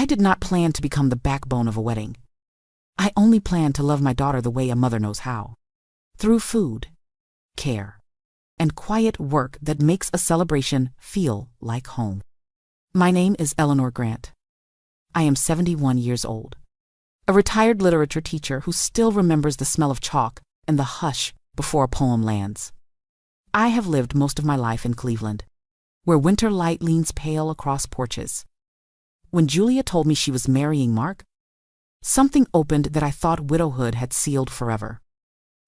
I did not plan to become the backbone of a wedding. I only planned to love my daughter the way a mother knows how. Through food, care, and quiet work that makes a celebration feel like home. My name is Eleanor Grant. I am 71 years old, a retired literature teacher who still remembers the smell of chalk and the hush before a poem lands. I have lived most of my life in Cleveland, where winter light leans pale across porches. When Julia told me she was marrying Mark, something opened that I thought widowhood had sealed forever.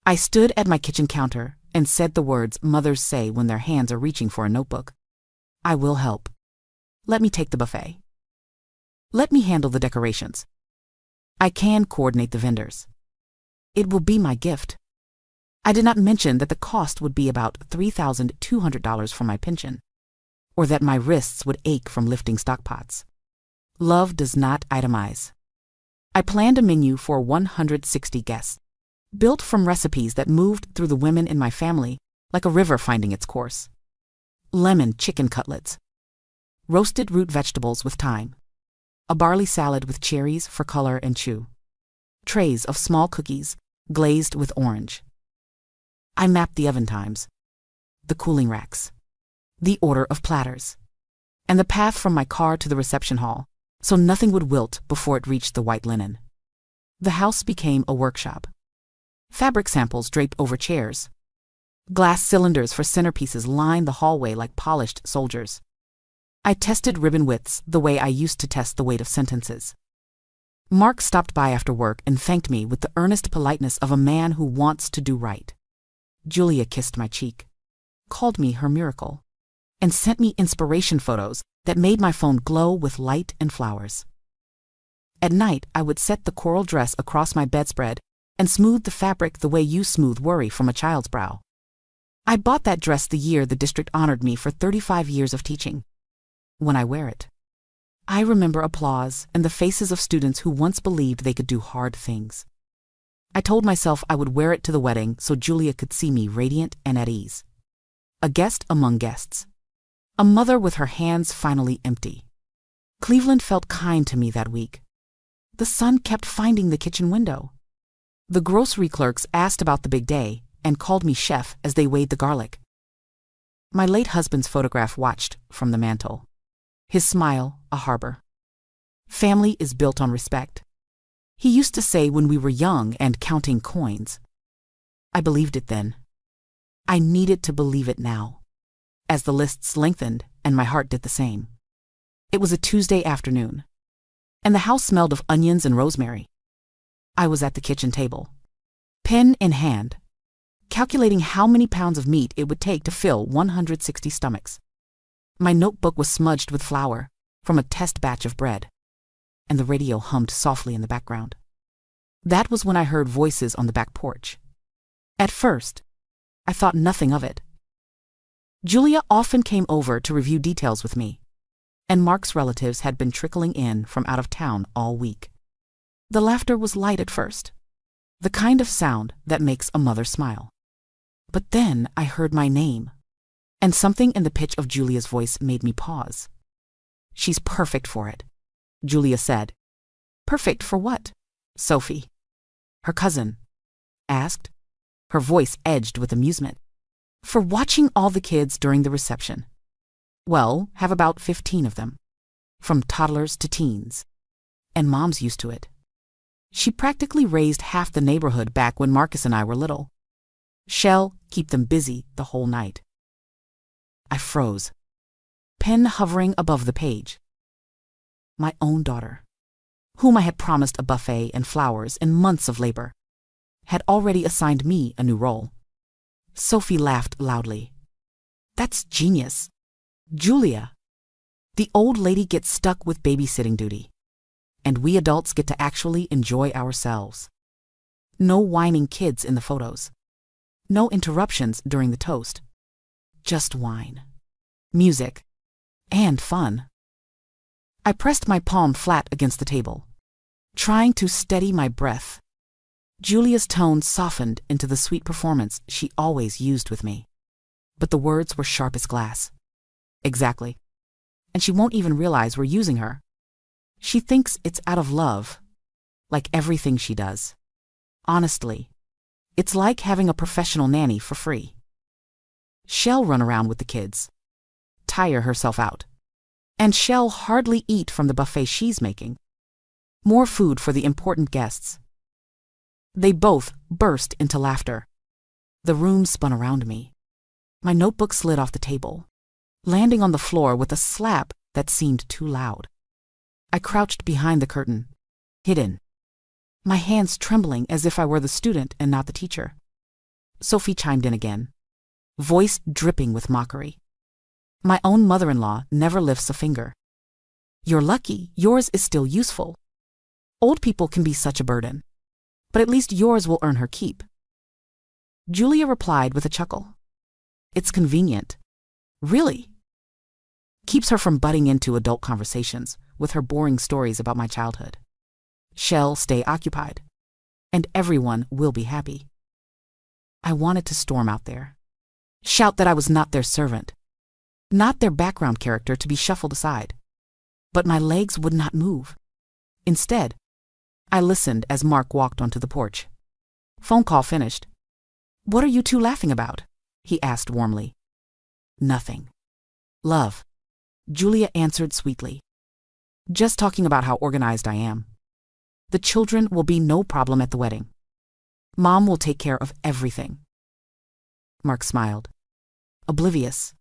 I stood at my kitchen counter and said the words mothers say when their hands are reaching for a notebook. I will help. Let me take the buffet. Let me handle the decorations. I can coordinate the vendors. It will be my gift. I did not mention that the cost would be about $3,200 from my pension, or that my wrists would ache from lifting stockpots. Love does not itemize. I planned a menu for 160 guests, built from recipes that moved through the women in my family like a river finding its course. Lemon chicken cutlets, roasted root vegetables with thyme, a barley salad with cherries for color and chew, trays of small cookies glazed with orange. I mapped the oven times, the cooling racks, the order of platters, and the path from my car to the reception hall, so nothing would wilt before it reached the white linen. The house became a workshop. Fabric samples draped over chairs. Glass cylinders for centerpieces lined the hallway like polished soldiers. I tested ribbon widths the way I used to test the weight of sentences. Mark stopped by after work and thanked me with the earnest politeness of a man who wants to do right. Julia kissed my cheek, called me her miracle, and sent me inspiration photos that made my phone glow with light and flowers. At night, I would set the coral dress across my bedspread and smooth the fabric the way you smooth worry from a child's brow. I bought that dress the year the district honored me for 35 years of teaching. When I wear it, I remember applause and the faces of students who once believed they could do hard things. I told myself I would wear it to the wedding so Julia could see me radiant and at ease. A guest among guests. A mother with her hands finally empty. Cleveland felt kind to me that week. The sun kept finding the kitchen window. The grocery clerks asked about the big day and called me chef as they weighed the garlic. My late husband's photograph watched from the mantel. His smile, a harbor. Family is built on respect. He used to say when we were young and counting coins. I believed it then. I needed to believe it now, as the lists lengthened and my heart did the same. It was a Tuesday afternoon, and the house smelled of onions and rosemary. I was at the kitchen table, pen in hand, calculating how many pounds of meat it would take to fill 160 stomachs. My notebook was smudged with flour from a test batch of bread, and the radio hummed softly in the background. That was when I heard voices on the back porch. At first, I thought nothing of it. Julia often came over to review details with me, and Mark's relatives had been trickling in from out of town all week. The laughter was light at first, the kind of sound that makes a mother smile. But then I heard my name, and something in the pitch of Julia's voice made me pause. She's perfect for it, Julia said. Perfect for what? Sophie, her cousin, asked, her voice edged with amusement. For watching all the kids during the reception. Well, have about 15 of them, from toddlers to teens. And Mom's used to it. She practically raised half the neighborhood back when Marcus and I were little. She'll keep them busy the whole night. I froze, pen hovering above the page. My own daughter, whom I had promised a buffet and flowers and months of labor, had already assigned me a new role. Sophie laughed loudly. That's genius. Julia, the old lady gets stuck with babysitting duty, and we adults get to actually enjoy ourselves. No whining kids in the photos. No interruptions during the toast. Just wine, music, and fun. I pressed my palm flat against the table, trying to steady my breath. Julia's tone softened into the sweet performance she always used with me. But the words were sharp as glass. Exactly. And she won't even realize we're using her. She thinks it's out of love, like everything she does. Honestly, it's like having a professional nanny for free. She'll run around with the kids, tire herself out, and she'll hardly eat from the buffet she's making. More food for the important guests. They both burst into laughter. The room spun around me. My notebook slid off the table, landing on the floor with a slap that seemed too loud. I crouched behind the curtain, hidden, my hands trembling as if I were the student and not the teacher. Sophie chimed in again, voice dripping with mockery. My own mother-in-law never lifts a finger. You're lucky yours is still useful. Old people can be such a burden, but at least yours will earn her keep. Julia replied with a chuckle. It's convenient. Really? Keeps her from butting into adult conversations with her boring stories about my childhood. She'll stay occupied, and everyone will be happy. I wanted to storm out there, shout that I was not their servant, not their background character to be shuffled aside. But my legs would not move. Instead, I listened as Mark walked onto the porch. Phone call finished. What are you two laughing about? He asked warmly. Nothing. Love, Julia answered sweetly. Just talking about how organized I am. The children will be no problem at the wedding. Mom will take care of everything. Mark smiled, oblivious.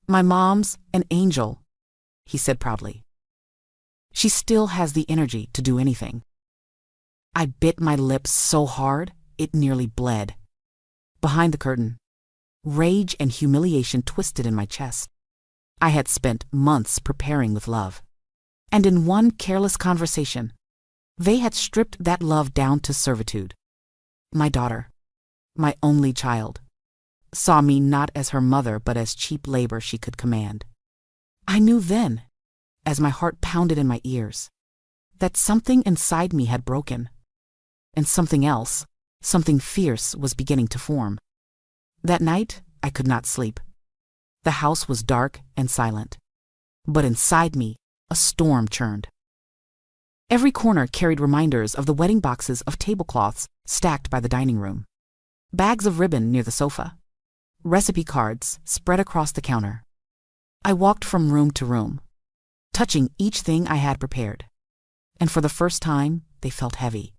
My mom's an angel, he said proudly. She still has the energy to do anything. I bit my lips so hard, it nearly bled. Behind the curtain, rage and humiliation twisted in my chest. I had spent months preparing with love. And in one careless conversation, they had stripped that love down to servitude. My daughter, my only child, saw me not as her mother but as cheap labor she could command. I knew then, as my heart pounded in my ears, that something inside me had broken, and something else, something fierce, was beginning to form. That night, I could not sleep. The house was dark and silent, but inside me, a storm churned. Every corner carried reminders of the wedding boxes of tablecloths stacked by the dining room, bags of ribbon near the sofa, recipe cards spread across the counter. I walked from room to room, touching each thing I had prepared, and for the first time they felt heavy,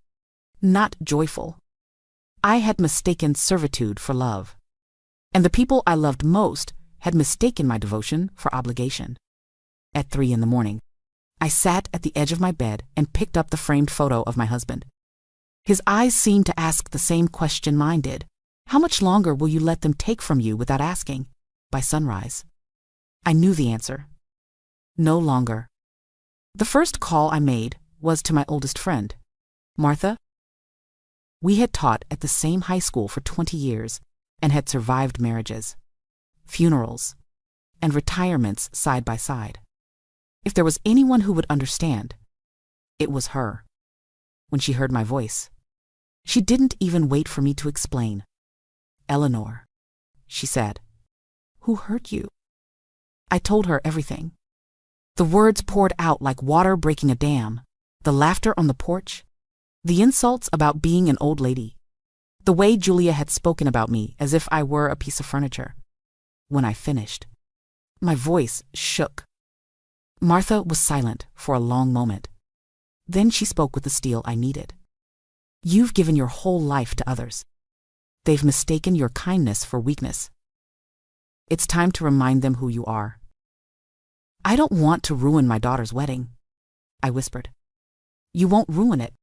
not joyful. I had mistaken servitude for love, and the people I loved most had mistaken my devotion for obligation. At 3 a.m, I sat at the edge of my bed and picked up the framed photo of my husband. His eyes seemed to ask the same question mine did. How much longer will you let them take from you without asking? By sunrise. I knew the answer. No longer. The first call I made was to my oldest friend, Martha. We had taught at the same high school for 20 years and had survived marriages, funerals, and retirements side by side. If there was anyone who would understand, it was her. When she heard my voice, she didn't even wait for me to explain. Eleanor, she said, who hurt you? I told her everything. The words poured out like water breaking a dam, the laughter on the porch, the insults about being an old lady, the way Julia had spoken about me as if I were a piece of furniture. When I finished, my voice shook. Martha was silent for a long moment. Then she spoke with the steel I needed. You've given your whole life to others. They've mistaken your kindness for weakness. It's time to remind them who you are. I don't want to ruin my daughter's wedding, I whispered. You won't ruin it.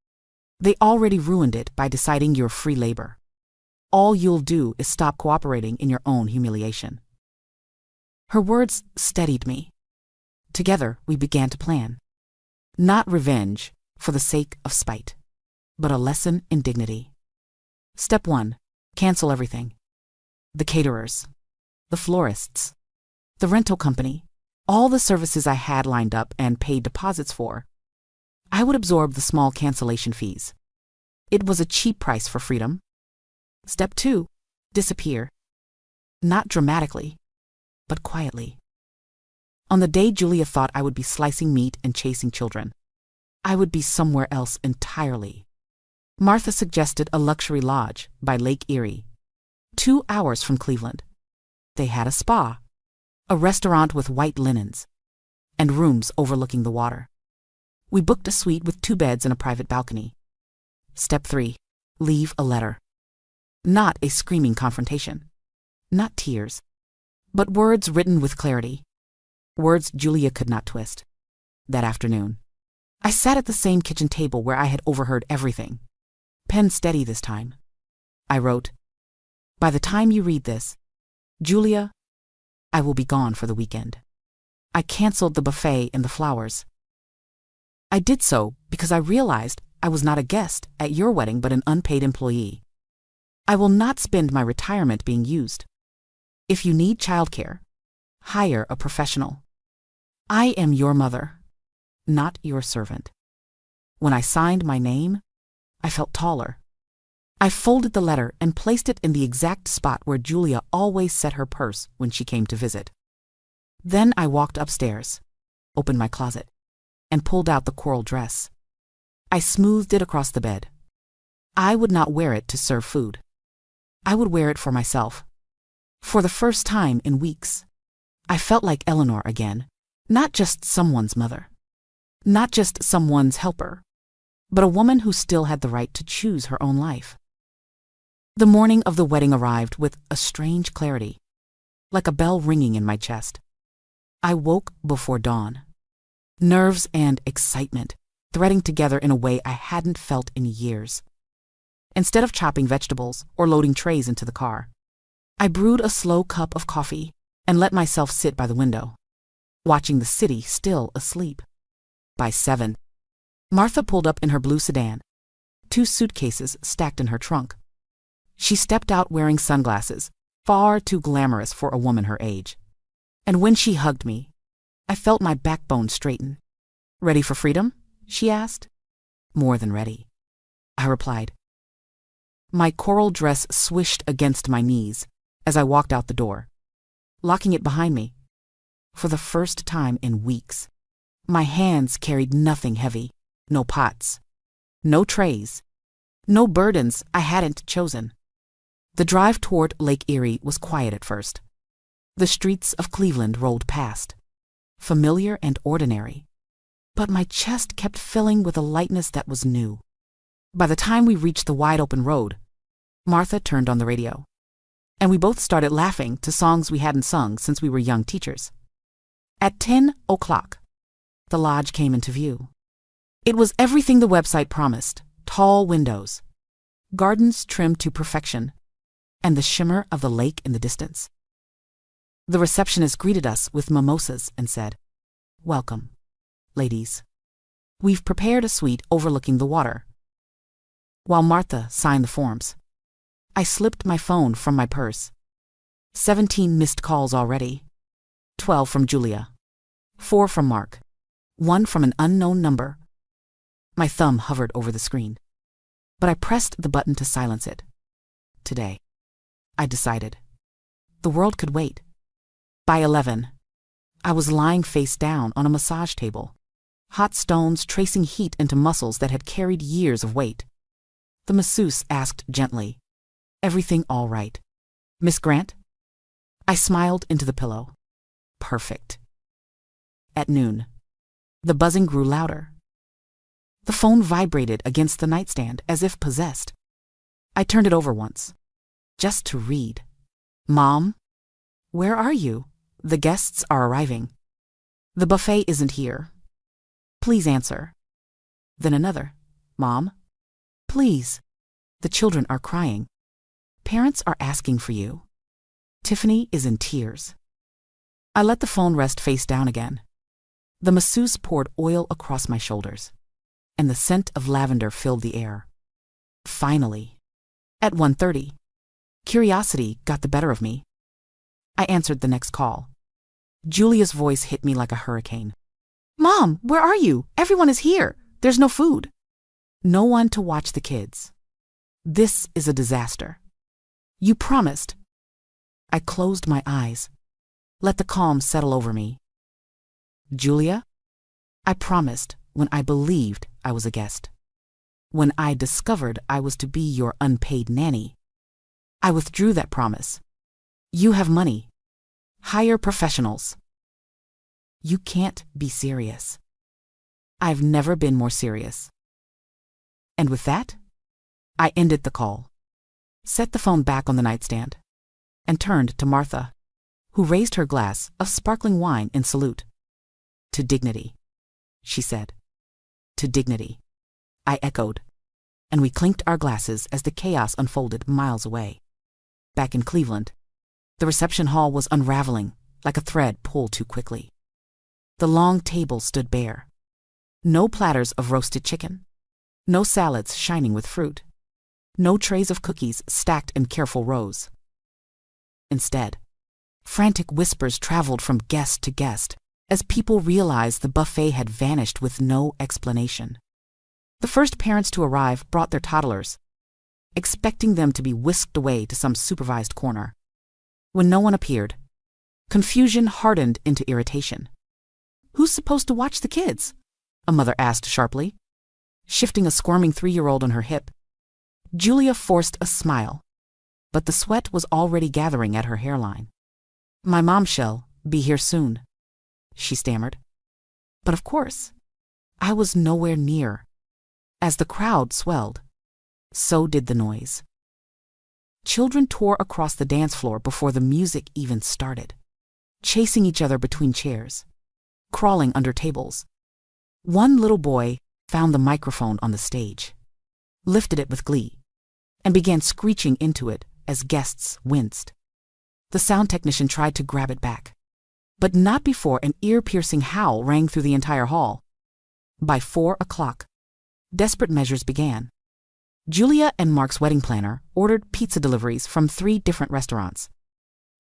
They already ruined it by deciding you're free labor. All you'll do is stop cooperating in your own humiliation. Her words steadied me. Together, we began to plan. Not revenge for the sake of spite, but a lesson in dignity. Step 1, cancel everything. The caterers, the florists, the rental company, all the services I had lined up and paid deposits for. I would absorb the small cancellation fees. It was a cheap price for freedom. Step 2, disappear. Not dramatically, but quietly. On the day Julia thought I would be slicing meat and chasing children, I would be somewhere else entirely. Martha suggested a luxury lodge by Lake Erie, 2 hours from Cleveland. They had a spa, a restaurant with white linens, and rooms overlooking the water. We booked a suite with 2 beds and a private balcony. Step 3. Leave a letter. Not a screaming confrontation. Not tears. But words written with clarity. Words Julia could not twist. That afternoon, I sat at the same kitchen table where I had overheard everything. Pen steady this time. I wrote, "By the time you read this, Julia, I will be gone for the weekend. I canceled the buffet and the flowers. I did so because I realized I was not a guest at your wedding but an unpaid employee. I will not spend my retirement being used. If you need childcare, hire a professional. I am your mother, not your servant." When I signed my name, I felt taller. I folded the letter and placed it in the exact spot where Julia always set her purse when she came to visit. Then I walked upstairs, opened my closet, and pulled out the coral dress. I smoothed it across the bed. I would not wear it to serve food. I would wear it for myself. For the first time in weeks, I felt like Eleanor again, not just someone's mother, not just someone's helper, but a woman who still had the right to choose her own life. The morning of the wedding arrived with a strange clarity, like a bell ringing in my chest. I woke before dawn, nerves and excitement threading together in a way I hadn't felt in years. Instead of chopping vegetables or loading trays into the car, I brewed a slow cup of coffee and let myself sit by the window, watching the city still asleep. By 7, Martha pulled up in her blue sedan, 2 suitcases stacked in her trunk. She stepped out wearing sunglasses, far too glamorous for a woman her age. And when she hugged me, I felt my backbone straighten. "Ready for freedom?" she asked. "More than ready," I replied. My coral dress swished against my knees as I walked out the door, locking it behind me. For the first time in weeks, my hands carried nothing heavy, no pots, no trays, no burdens I hadn't chosen. The drive toward Lake Erie was quiet at first. The streets of Cleveland rolled past, familiar and ordinary, but my chest kept filling with a lightness that was new. By the time we reached the wide-open road, Martha turned on the radio, and we both started laughing to songs we hadn't sung since we were young teachers. At 10 o'clock, the lodge came into view. It was everything the website promised: tall windows, gardens trimmed to perfection, and the shimmer of the lake in the distance. The receptionist greeted us with mimosas and said, "Welcome, ladies. We've prepared a suite overlooking the water." While Martha signed the forms, I slipped my phone from my purse. 17 missed calls already. 12 from Julia, 4 from Mark, 1 from an unknown number. My thumb hovered over the screen, but I pressed the button to silence it. Today, I decided, the world could wait. By 11, I was lying face down on a massage table, hot stones tracing heat into muscles that had carried years of weight. The masseuse asked gently, "Everything all right, Miss Grant?" I smiled into the pillow. Perfect. At noon, the buzzing grew louder. The phone vibrated against the nightstand as if possessed. I turned it over once, just to read. "Mom, where are you? The guests are arriving. The buffet isn't here. Please answer." Then another. "Mom, please. The children are crying. Parents are asking for you. Tiffany is in tears." I let the phone rest face down again. The masseuse poured oil across my shoulders, and the scent of lavender filled the air. Finally, at 1:30, curiosity got the better of me. I answered the next call. Julia's voice hit me like a hurricane. "Mom, where are you? Everyone is here. There's no food." "No one to watch the kids. This is a disaster. You promised." I closed my eyes, let the calm settle over me. "Julia, I promised when I believed I was a guest. When I discovered I was to be your unpaid nanny, I withdrew that promise. You have money. Hire professionals. You can't be serious. I've never been more serious. And with that, I ended the call, set the phone back on the nightstand, and turned to Martha, who raised her glass of sparkling wine in salute. To dignity, she said. To dignity, I echoed, and we clinked our glasses as the chaos unfolded miles away. Back in Cleveland, the reception hall was unraveling like a thread pulled too quickly. The long table stood bare. No platters of roasted chicken, no salads shining with fruit, no trays of cookies stacked in careful rows. Instead, frantic whispers traveled from guest to guest as people realized the buffet had vanished with no explanation. The first parents to arrive brought their toddlers, expecting them to be whisked away to some supervised corner. When no one appeared, confusion hardened into irritation. Who's supposed to watch the kids? A mother asked sharply, shifting a squirming 3-year-old on her hip. Julia forced a smile, but the sweat was already gathering at her hairline. My mom shall be here soon, she stammered. But of course, I was nowhere near. As the crowd swelled, so did the noise. Children tore across the dance floor before the music even started, chasing each other between chairs, crawling under tables. One little boy found the microphone on the stage, lifted it with glee, and began screeching into it as guests winced. The sound technician tried to grab it back, but not before an ear-piercing howl rang through the entire hall. By 4 o'clock, desperate measures began. Julia and Mark's wedding planner ordered pizza deliveries from 3 different restaurants.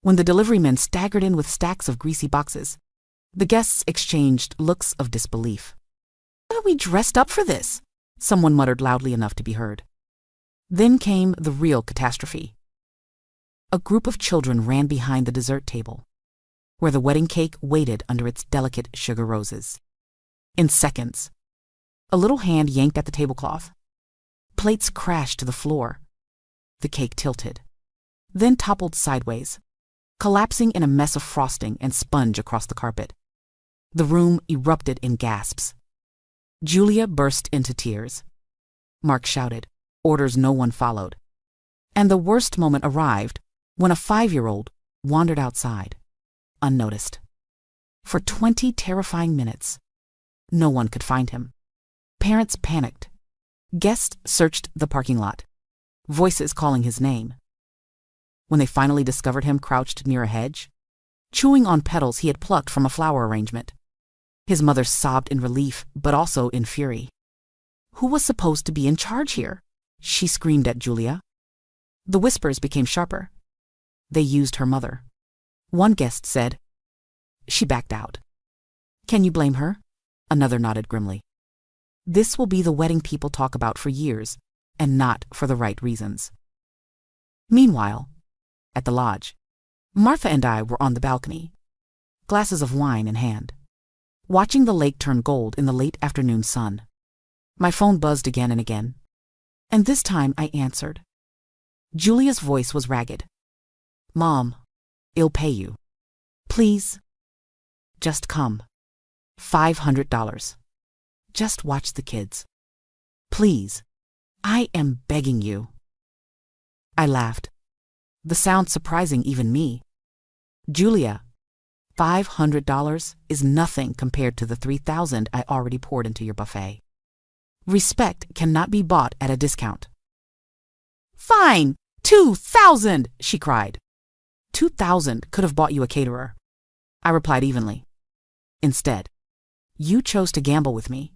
When the delivery men staggered in with stacks of greasy boxes, the guests exchanged looks of disbelief. Why are we dressed up for this? Someone muttered loudly enough to be heard. Then came the real catastrophe. A group of children ran behind the dessert table, where the wedding cake waited under its delicate sugar roses. In seconds, a little hand yanked at the tablecloth. Plates crashed to the floor. The cake tilted, then toppled sideways, collapsing in a mess of frosting and sponge across the carpet. The room erupted in gasps. Julia burst into tears. Mark shouted, orders no one followed. And the worst moment arrived when a 5-year-old wandered outside, unnoticed. For 20 terrifying minutes, no one could find him. Parents panicked. Guests searched the parking lot, voices calling his name. When they finally discovered him crouched near a hedge, chewing on petals he had plucked from a flower arrangement, his mother sobbed in relief, but also in fury. Who was supposed to be in charge here? She screamed at Julia. The whispers became sharper. They used her mother. One guest said, "She backed out." "Can you blame her?" Another nodded grimly. This will be the wedding people talk about for years, and not for the right reasons. Meanwhile, at the lodge, Martha and I were on the balcony, glasses of wine in hand, watching the lake turn gold in the late afternoon sun. My phone buzzed again and again, and this time I answered. Julia's voice was ragged. "Mom, I'll pay you. Please, just come. $500. Just watch the kids. Please, I am begging you." I laughed, the sound surprising even me. "Julia, $500 is nothing compared to the $3,000 I already poured into your buffet. Respect cannot be bought at a discount." "Fine, $2,000, she cried. $2,000 could have bought you a caterer," I replied evenly. Instead, you chose to gamble with me,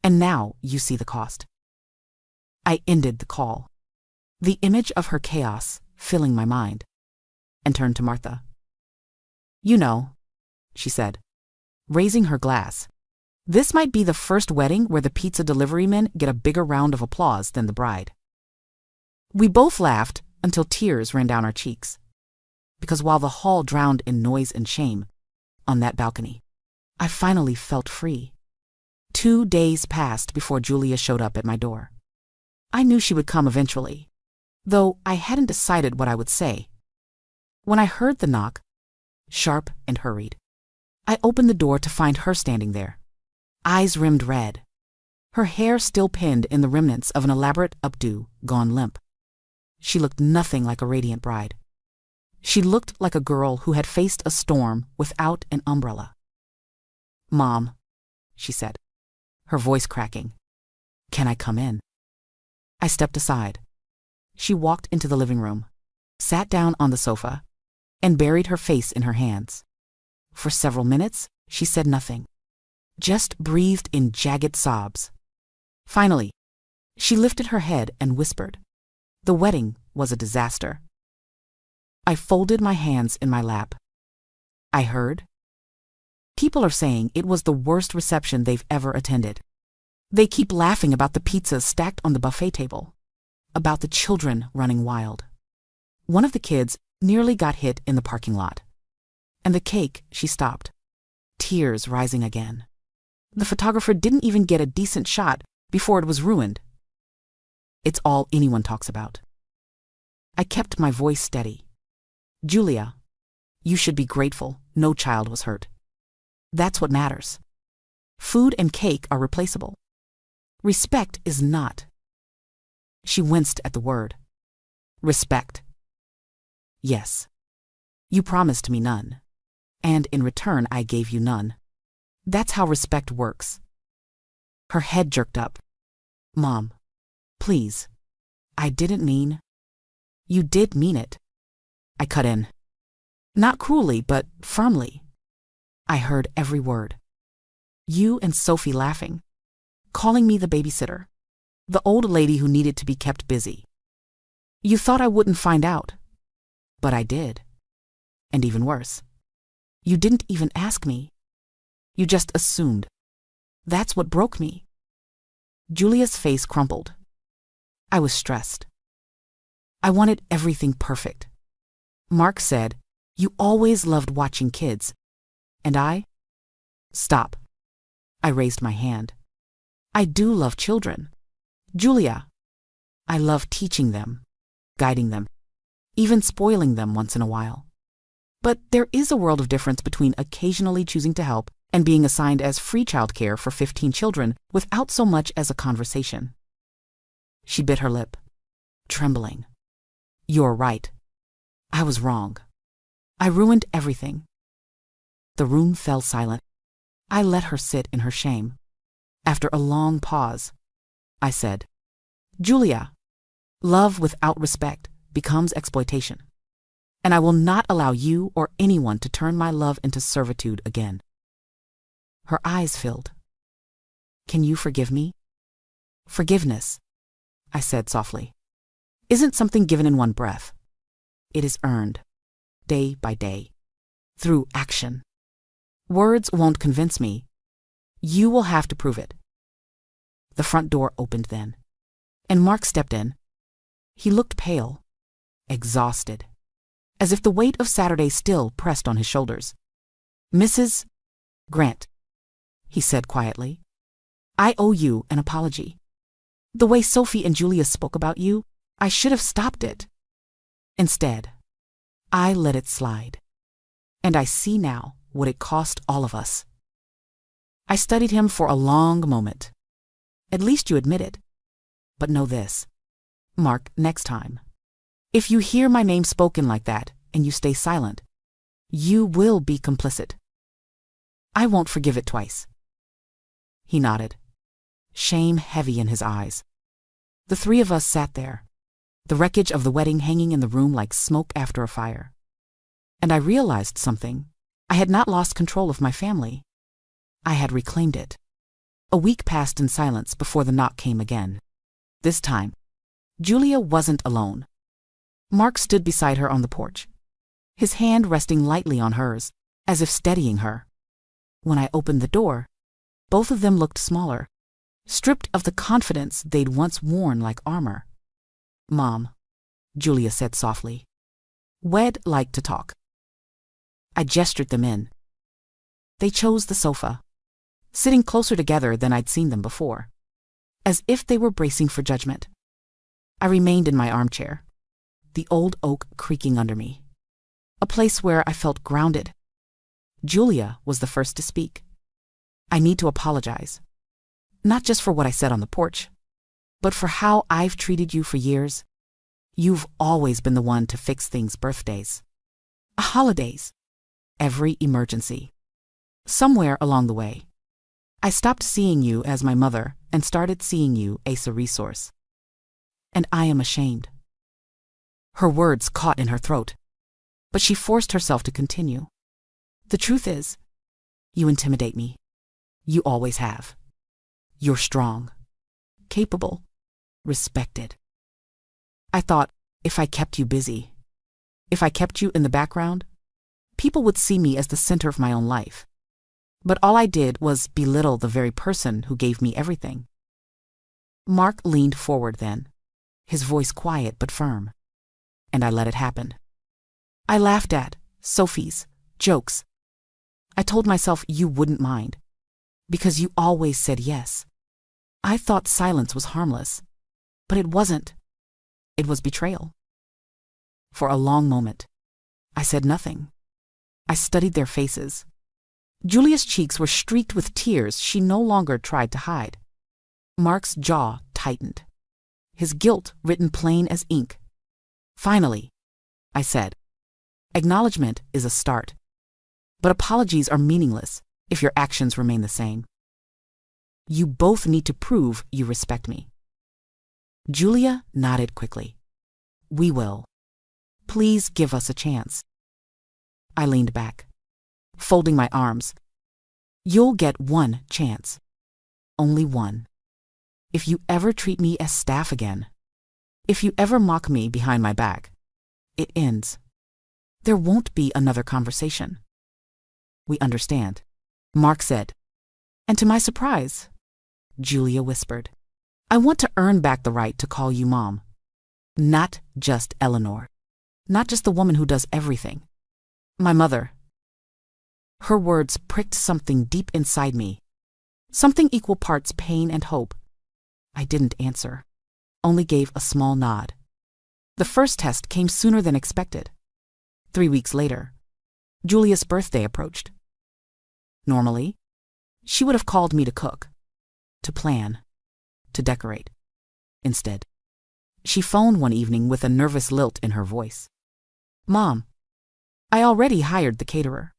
and now you see the cost. I ended the call, the image of her chaos filling my mind, and turned to Martha. "You know," she said, raising her glass, "this might be the first wedding where the pizza delivery men get a bigger round of applause than the bride." We both laughed until tears ran down our cheeks, because while the hall drowned in noise and shame, on that balcony, I finally felt free. 2 days passed before Julia showed up at my door. I knew she would come eventually, though I hadn't decided what I would say. When I heard the knock, sharp and hurried, I opened the door to find her standing there, eyes rimmed red, her hair still pinned in the remnants of an elaborate updo gone limp. She looked nothing like a radiant bride. She looked like a girl who had faced a storm without an umbrella. "Mom," she said, her voice cracking, "can I come in?" I stepped aside. She walked into the living room, sat down on the sofa, and buried her face in her hands. For several minutes, she said nothing, just breathed in jagged sobs. Finally, she lifted her head and whispered, "The wedding was a disaster." I folded my hands in my lap. I heard. People are saying it was the worst reception they've ever attended. They keep laughing about the pizzas stacked on the buffet table, about the children running wild. One of the kids nearly got hit in the parking lot. And the cake, she stopped, tears rising again. The photographer didn't even get a decent shot before it was ruined. It's all anyone talks about. I kept my voice steady. "Julia, you should be grateful no child was hurt. That's what matters. Food and cake are replaceable. Respect is not." She winced at the word. "Respect." "Yes. You promised me none. And in return I gave you none. That's how respect works." Her head jerked up. "Mom, please. I didn't mean—" "You did mean it." I cut in. Not cruelly, but firmly. I heard every word. You and Sophie laughing, calling me the babysitter, the old lady who needed to be kept busy. You thought I wouldn't find out, but I did. And even worse, you didn't even ask me. You just assumed. That's what broke me. Julia's face crumpled. I was stressed. I wanted everything perfect. Mark said, "You always loved watching kids." And I? Stop. I raised my hand. I do love children. Julia, I love teaching them, guiding them, even spoiling them once in a while. But there is a world of difference between occasionally choosing to help and being assigned as free childcare for 15 children without so much as a conversation. She bit her lip, trembling. "You're right. I was wrong. I ruined everything." The room fell silent. I let her sit in her shame. After a long pause, I said, "Julia, love without respect becomes exploitation. And I will not allow you or anyone to turn my love into servitude again." Her eyes filled. "Can you forgive me?" "Forgiveness," I said softly, "isn't something given in one breath. It is earned, day by day, through action. Words won't convince me. You will have to prove it." The front door opened then, and Mark stepped in. He looked pale, exhausted, as if the weight of Saturday still pressed on his shoulders. "Mrs. Grant," he said quietly, "I owe you an apology. The way Sophie and Julia spoke about you, I should have stopped it. Instead, I let it slide. And I see now what it cost all of us." I studied him for a long moment. "At least you admit it. But know this, Mark, next time, if you hear my name spoken like that and you stay silent, you will be complicit. I won't forgive it twice." He nodded, shame heavy in his eyes. The three of us sat there, the wreckage of the wedding hanging in the room like smoke after a fire. And I realized something. I had not lost control of my family. I had reclaimed it. A week passed in silence before the knock came again. This time, Julia wasn't alone. Mark stood beside her on the porch, his hand resting lightly on hers, as if steadying her. When I opened the door, both of them looked smaller, stripped of the confidence they'd once worn like armor. "Mom," Julia said softly, "Wed like to talk." I gestured them in. They chose the sofa, sitting closer together than I'd seen them before, as if they were bracing for judgment. I remained in my armchair, the old oak creaking under me, a place where I felt grounded. Julia was the first to speak. I need to apologize, not just for what I said on the porch, but for how I've treated you for years. You've always been the one to fix things: birthdays, holidays, every emergency. Somewhere along the way, I stopped seeing you as my mother and started seeing you as a resource. And I am ashamed. Her words caught in her throat, but she forced herself to continue. The truth is, you intimidate me. You always have. You're strong, capable, respected. I thought if I kept you busy, if I kept you in the background, people would see me as the center of my own life. But all I did was belittle the very person who gave me everything. Mark leaned forward then, his voice quiet but firm, and I let it happen. I laughed at Sophie's jokes. I told myself you wouldn't mind, because you always said yes. I thought silence was harmless, but it wasn't. It was betrayal. For a long moment, I said nothing. I studied their faces. Julia's cheeks were streaked with tears she no longer tried to hide. Mark's jaw tightened, his guilt written plain as ink. Finally, I said, acknowledgement is a start, but apologies are meaningless if your actions remain the same. You both need to prove you respect me. Julia nodded quickly. We will. Please give us a chance. I leaned back, folding my arms. You'll get one chance. Only one. If you ever treat me as staff again, if you ever mock me behind my back, it ends. There won't be another conversation. We understand, Mark said. And to my surprise, Julia whispered, I want to earn back the right to call you Mom. Not just Eleanor. Not just the woman who does everything. My mother. Her words pricked something deep inside me, something equal parts pain and hope. I didn't answer, only gave a small nod. The first test came sooner than expected. 3 weeks later, Julia's birthday approached. Normally, she would have called me to cook, to plan, to decorate. Instead, she phoned one evening with a nervous lilt in her voice. Mom, I already hired the caterer.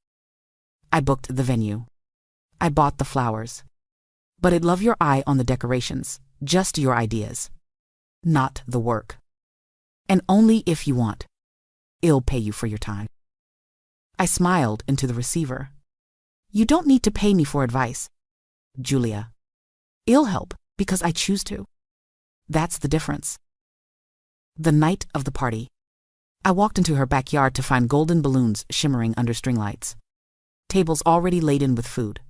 I booked the venue. I bought the flowers. But I'd love your eye on the decorations, just your ideas, not the work. And only if you want. I'll pay you for your time. I smiled into the receiver. You don't need to pay me for advice, Julia. I'll help because I choose to. That's the difference. The night of the party, I walked into her backyard to find golden balloons shimmering under string lights. Tables already laden with food.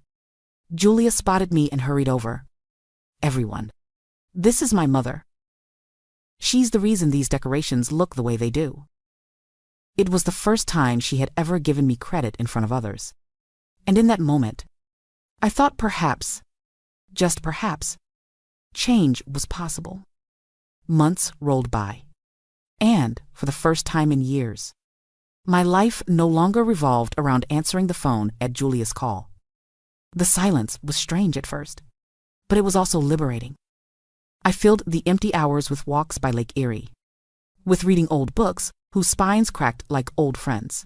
Julia spotted me and hurried over. Everyone. This is my mother. She's the reason these decorations look the way they do. It was the first time she had ever given me credit in front of others. And in that moment, I thought perhaps, just perhaps, change was possible. Months rolled by. And, for the first time in years, my life no longer revolved around answering the phone at Julia's call. The silence was strange at first, but it was also liberating. I filled the empty hours with walks by Lake Erie, with reading old books whose spines cracked like old friends,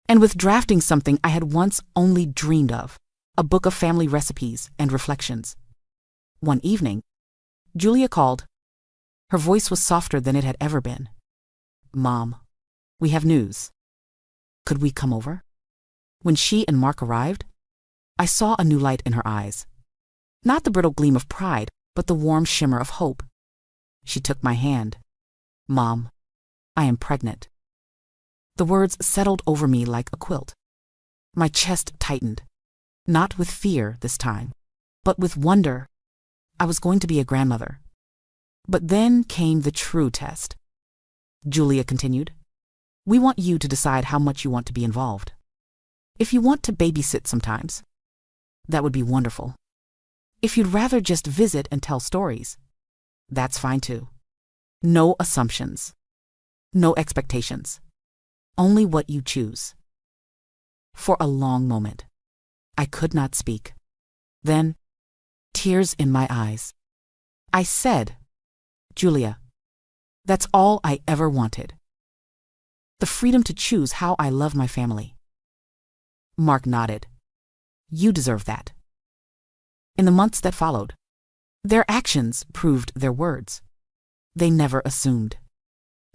and with drafting something I had once only dreamed of, a book of family recipes and reflections. One evening, Julia called. Her voice was softer than it had ever been. Mom, we have news. Could we come over? When she and Mark arrived, I saw a new light in her eyes. Not the brittle gleam of pride, but the warm shimmer of hope. She took my hand. Mom, I am pregnant. The words settled over me like a quilt. My chest tightened, not with fear this time, but with wonder. I was going to be a grandmother. But then came the true test. Julia continued, we want you to decide how much you want to be involved. If you want to babysit sometimes, that would be wonderful. If you'd rather just visit and tell stories, that's fine too. No assumptions. No expectations. Only what you choose. For a long moment, I could not speak. Then, tears in my eyes, I said, "Julia, that's all I ever wanted. The freedom to choose how I love my family." Mark nodded. "You deserve that." In the months that followed, their actions proved their words. They never assumed,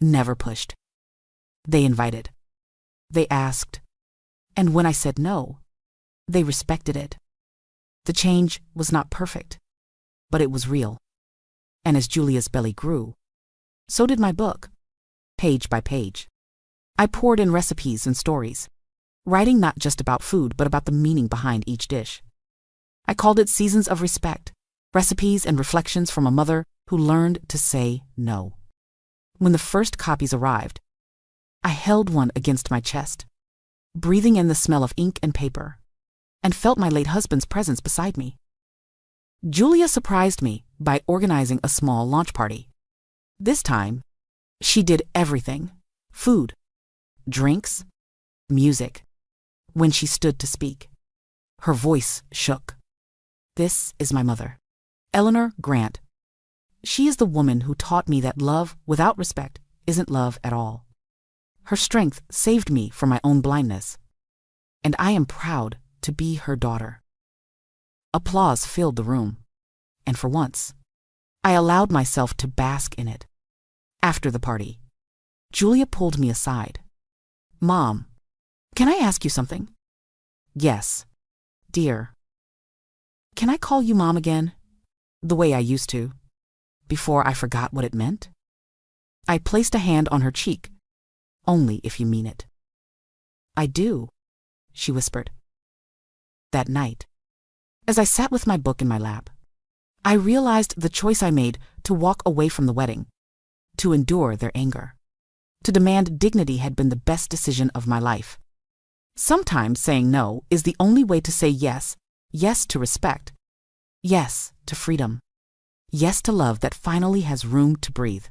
never pushed. They invited. They asked. And when I said no, they respected it. The change was not perfect, but it was real. And as Julia's belly grew, so did my book, page by page. I poured in recipes and stories, writing not just about food, but about the meaning behind each dish. I called it Seasons of Respect, recipes and reflections from a mother who learned to say no. When the first copies arrived, I held one against my chest, breathing in the smell of ink and paper, and felt my late husband's presence beside me. Julia surprised me by organizing a small launch party. This time, she did everything: food, drinks, music. When she stood to speak, her voice shook. This is my mother, Eleanor Grant. She is the woman who taught me that love without respect isn't love at all. Her strength saved me from my own blindness, and I am proud to be her daughter. Applause filled the room, and for once, I allowed myself to bask in it. After the party, Julia pulled me aside. "Mom, can I ask you something?" "Yes, dear." "Can I call you Mom again, the way I used to, before I forgot what it meant?" I placed a hand on her cheek. "Only if you mean it." "I do," she whispered. That night, as I sat with my book in my lap, I realized the choice I made to walk away from the wedding, to endure their anger, to demand dignity had been the best decision of my life. Sometimes saying no is the only way to say yes, yes to respect, yes to freedom, yes to love that finally has room to breathe.